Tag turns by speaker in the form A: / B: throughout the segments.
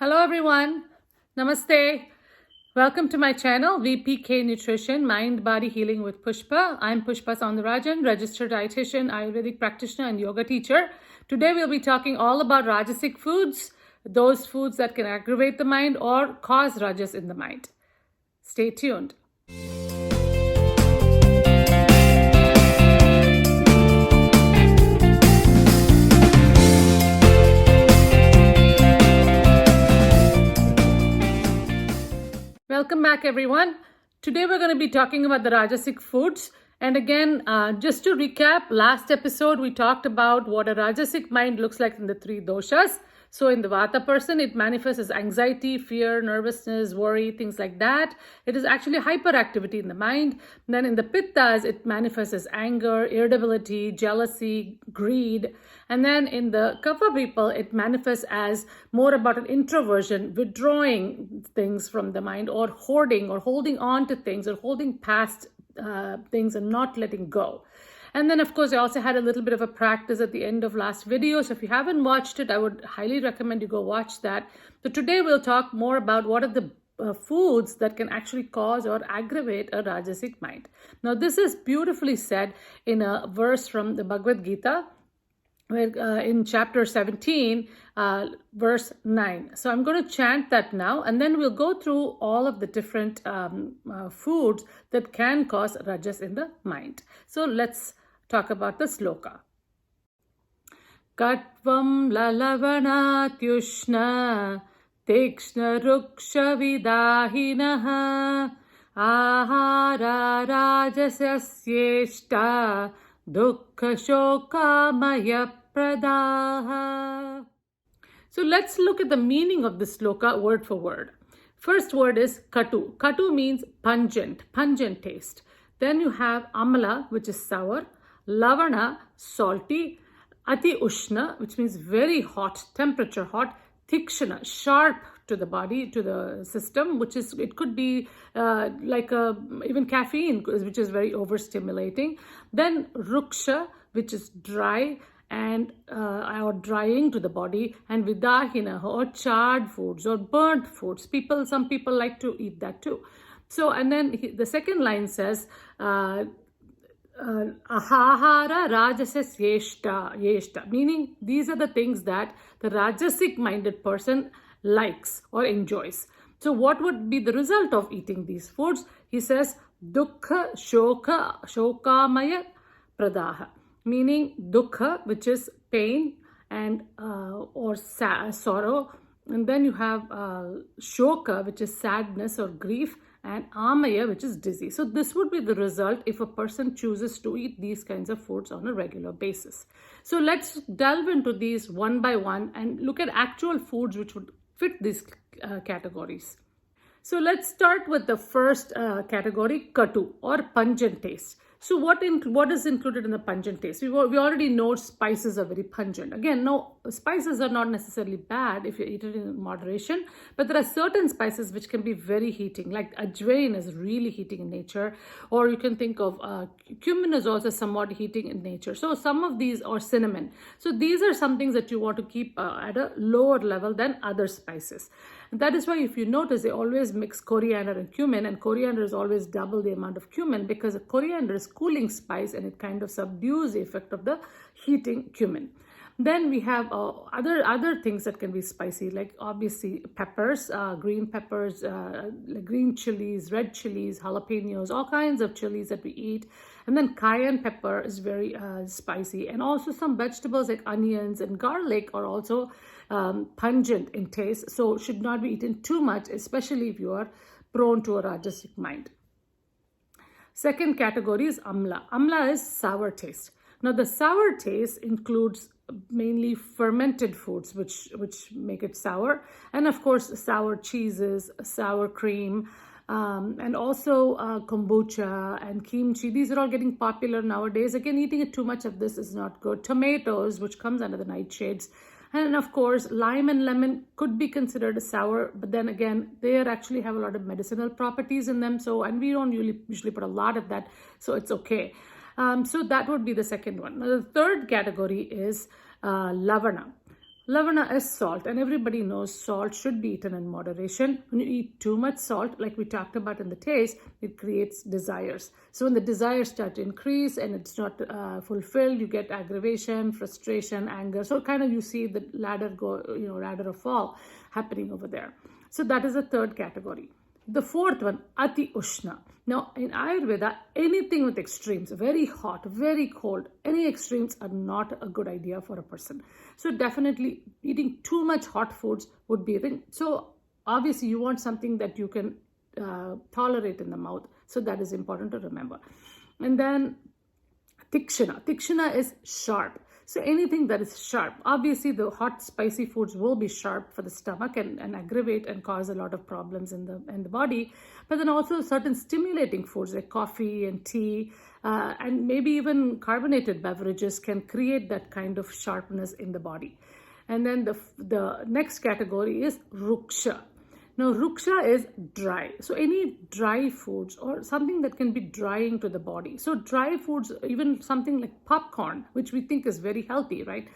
A: Hello everyone. Namaste. Welcome to my channel, VPK Nutrition, Mind Body Healing with Pushpa. I'm Pushpa Soundarajan, registered dietitian, Ayurvedic practitioner, and yoga teacher. Today we'll be talking all about Rajasic foods, those foods that can aggravate the mind or cause Rajas in the mind. Stay tuned. Welcome back, everyone. Today we're going to be talking about the Rajasic foods. And again, just to recap, last episode we talked about what a Rajasic mind looks like in the three doshas. So in the Vata person, it manifests as anxiety, fear, nervousness, worry, things like that. It is actually hyperactivity in the mind. And then in the Pittas, it manifests as anger, irritability, jealousy, greed. And then in the Kapha people, it manifests as more about an introversion, withdrawing things from the mind, or hoarding, or holding on to things, or holding past things and not letting go. And then, of course, I also had a little bit of a practice at the end of last video. So if you haven't watched it, I would highly recommend you go watch that. So today we'll talk more about what are the foods that can actually cause or aggravate a Rajasic mind. Now, this is beautifully said in a verse from the Bhagavad Gita, where, in chapter 17, verse 9. So I'm going to chant that now, and then we'll go through all of the different foods that can cause Rajas in the mind. So let's talk about the sloka. Katvam lalavanatyushna tekshna ruksha vidahinaha ahara rajasasyeshta dukkha shokamaya pradaha. So let's look at the meaning of this sloka word for word. First word is katu. Katu means pungent, pungent taste. Then you have amala, which is sour, lavana, salty, ati ushna, which means very hot, temperature hot, tikshana, sharp to the body, to the system, which is, it could be even caffeine, which is very overstimulating. Then ruksha, which is dry and or drying to the body, and vidahina, or charred foods or burnt foods. Some people like to eat that too. So, and then the second line says, ahara rajasis yeshta, meaning these are the things that the Rajasic minded person likes or enjoys. So what would be the result of eating these foods? He says, dukkha shokamaya pradaha, meaning dukkha, which is pain and or sorrow. And then you have shoka, which is sadness or grief, and amaya, which is disease. So this would be the result if a person chooses to eat these kinds of foods on a regular basis. So let's delve into these one by one and look at actual foods which would fit these categories. So let's start with the first category, katu, or pungent taste. So what is included in the pungent taste? We already know spices are very pungent. Again, no, spices are not necessarily bad if you eat it in moderation, but there are certain spices which can be very heating, like ajwain is really heating in nature, or you can think of cumin is also somewhat heating in nature. So some of these, or cinnamon. So these are some things that you want to keep at a lower level than other spices. And that is why if you notice, they always mix coriander and cumin, and coriander is always double the amount of cumin because coriander is cooling spice and it kind of subdues the effect of the heating cumin. Then we have other things that can be spicy, like obviously peppers, green peppers, like green chilies, red chilies, jalapenos, all kinds of chilies that we eat. And then cayenne pepper is very spicy. And also some vegetables like onions and garlic are also pungent in taste. So should not be eaten too much, especially if you are prone to a Rajasic mind. Second category is amla. Amla is sour taste. Now the sour taste includes mainly fermented foods which make it sour, and of course sour cheeses, sour cream, and also kombucha and kimchi. These are all getting popular nowadays. Again, eating it too much of this is not good. Tomatoes, which comes under the nightshades. And of course, lime and lemon could be considered sour, but then again, they actually have a lot of medicinal properties in them. So, and we don't usually put a lot of that, so it's okay. So that would be the second one. Now, the third category is lavana. Lavana is salt, and everybody knows salt should be eaten in moderation. When you eat too much salt, like we talked about in the taste, it creates desires. So when the desires start to increase and it's not fulfilled, you get aggravation, frustration, anger. So kind of you see the ladder of fall happening over there. So that is the third category. The fourth one, Ati Ushna. Now, in Ayurveda, anything with extremes, very hot, very cold, any extremes are not a good idea for a person. So definitely eating too much hot foods would be a thing. So obviously you want something that you can tolerate in the mouth. So that is important to remember. And then Tikshana. Tikshana is sharp. So anything that is sharp, obviously the hot spicy foods will be sharp for the stomach and aggravate and cause a lot of problems in the body. But then also certain stimulating foods like coffee and tea and maybe even carbonated beverages can create that kind of sharpness in the body. And then the next category is Ruksha. Now, ruksha is dry. So any dry foods or something that can be drying to the body. So dry foods, even something like popcorn, which we think is very healthy, right,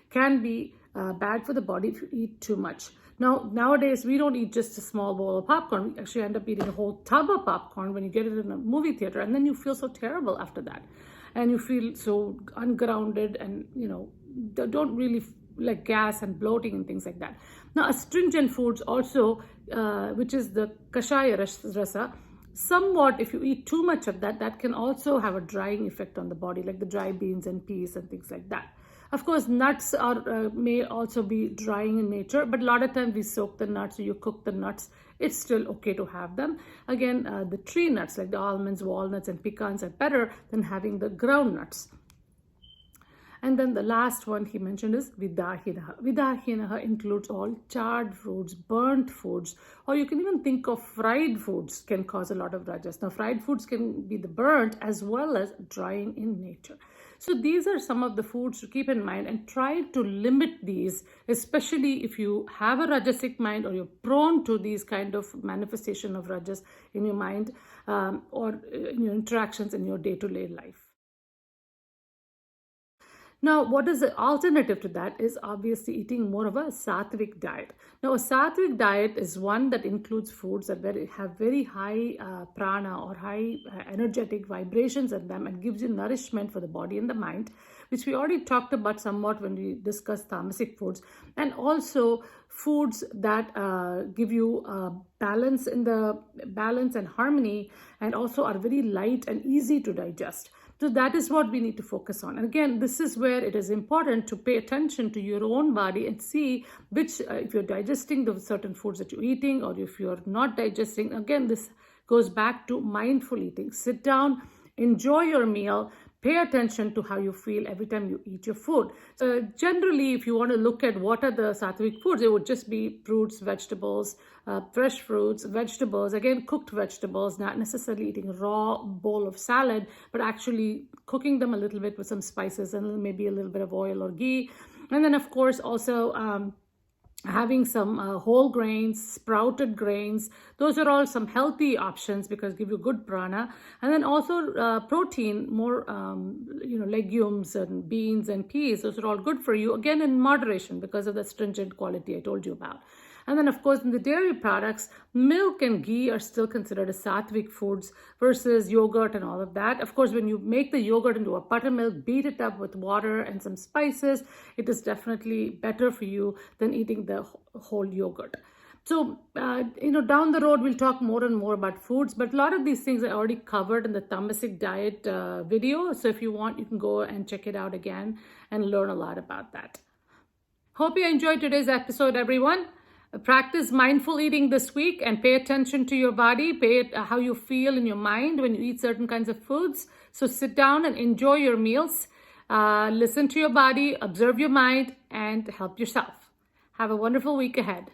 A: can be bad for the body if you eat too much. Now, nowadays, we don't eat just a small bowl of popcorn. We actually end up eating a whole tub of popcorn when you get it in a movie theater. And then you feel so terrible after that. And you feel so ungrounded and, don't really like gas and bloating and things like that. Now, astringent foods also, which is the kashaya rasa, somewhat if you eat too much of that, that can also have a drying effect on the body, like the dry beans and peas and things like that. Of course, nuts may also be drying in nature, but a lot of times we soak the nuts or you cook the nuts. It's still okay to have them. Again, the tree nuts like the almonds, walnuts, and pecans are better than having the ground nuts. And then the last one he mentioned is Vidahinaha. Vidahinaha includes all charred foods, burnt foods, or you can even think of fried foods can cause a lot of rajas. Now, fried foods can be the burnt as well as drying in nature. So these are some of the foods to keep in mind and try to limit these, especially if you have a rajasic mind or you're prone to these kind of manifestation of rajas in your mind or in your interactions in your day-to-day life. Now, what is the alternative to that is obviously eating more of a sattvic diet. Now, a sattvic diet is one that includes foods that have very high prana or high energetic vibrations in them and gives you nourishment for the body and the mind, which we already talked about somewhat when we discussed tamasic foods, and also foods that give you balance and harmony, and also are very light and easy to digest. So that is what we need to focus on. And again, this is where it is important to pay attention to your own body and see which, if you're digesting the certain foods that you're eating or if you're not digesting. Again, this goes back to mindful eating. Sit down, enjoy your meal, pay attention to how you feel every time you eat your food. Generally, if you want to look at what are the sattvic foods, it would just be fruits, vegetables, fresh fruits, vegetables, again, cooked vegetables, not necessarily eating a raw bowl of salad, but actually cooking them a little bit with some spices and maybe a little bit of oil or ghee. And then, of course, also having some whole grains, sprouted grains. Those are all some healthy options because give you good prana. And then also protein, more legumes and beans and peas. Those are all good for you, again in moderation because of the astringent quality I told you about. And then, of course, in the dairy products, milk and ghee are still considered as sattvic foods versus yogurt and all of that. Of course, when you make the yogurt into a buttermilk, beat it up with water and some spices, it is definitely better for you than eating the whole yogurt. So, down the road, we'll talk more and more about foods, but a lot of these things I already covered in the Tamasic diet video. So if you want, you can go and check it out again and learn a lot about that. Hope you enjoyed today's episode, everyone. Practice mindful eating this week and pay attention to your body, how you feel in your mind when you eat certain kinds of foods. So sit down and enjoy your meals. Listen to your body, observe your mind, and help yourself. Have a wonderful week ahead.